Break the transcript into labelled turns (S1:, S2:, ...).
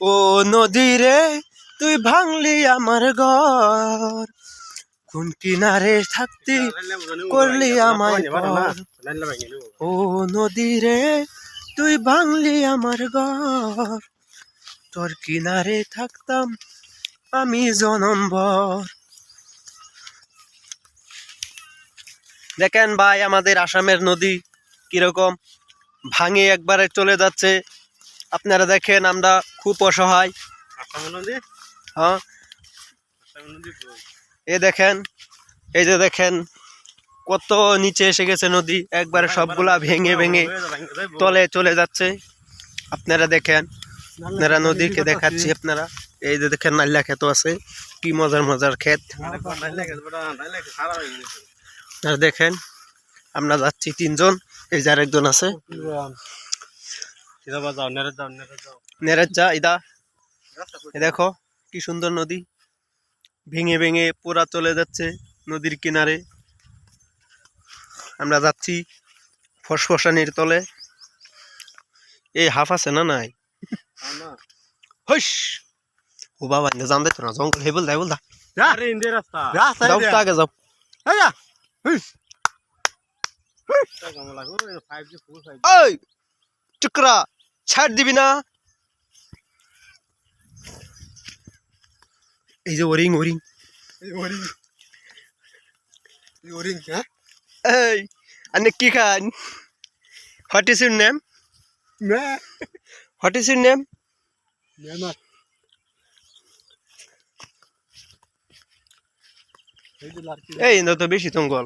S1: ও নদী রে তুই ভাঙলি আমার ঘর, কোন কিনারে থাকতি করলি আমায় পর। ও নদী রে তুই ভাঙলি আমার ঘর, তোর কিনারে থাকতাম আমি জনমভর। দেখেন ভাই আমাদের আসামের নদী কিরকম ভাঙে একবারে চলে যাচ্ছে। আপনারা দেখেন আমরা খুব অসহায়। হ্যাঁ এ দেখেন, এই যে দেখেন কত নিচে এসে গেছে নদী, একবারে সবগুলা ভেঙে ভেঙে তলে চলে যাচ্ছে। আপনারা দেখেন, আপনারা নদীকে দেখাচ্ছি। আপনারা এই যে দেখেন নাল্লা ক্ষেত আছে, কি মজার মজার ক্ষেত। আর দেখেন আমরা যাচ্ছি তিনজন, এই যে আরেকজন আছে। নেরেজ যা ইদা, দেখো কি সুন্দর নদী, ভেঙে ভেঙে পুরা চলে যাচ্ছে নদীর কিনারে। আমরা যাচ্ছি ফসফসানির তলে। এই হাফ আছে না নাই? হইস ও বাবা জান দে তোরা জঙ্গল হে বল দা
S2: আরে ইন্দে রাস্তা
S1: যাও তো আগে যাও।
S2: আয়া
S1: ওই চুকরা ছাড় দিবি না। এই যে ওরিং ওরিং
S2: ওরিং হ্যাঁ
S1: এই আনে কি খান? What is your name?
S2: মে
S1: হোয়াট ইজ ইউর নেম?
S2: মেমা
S1: এই না তো বেশি জঙ্গল।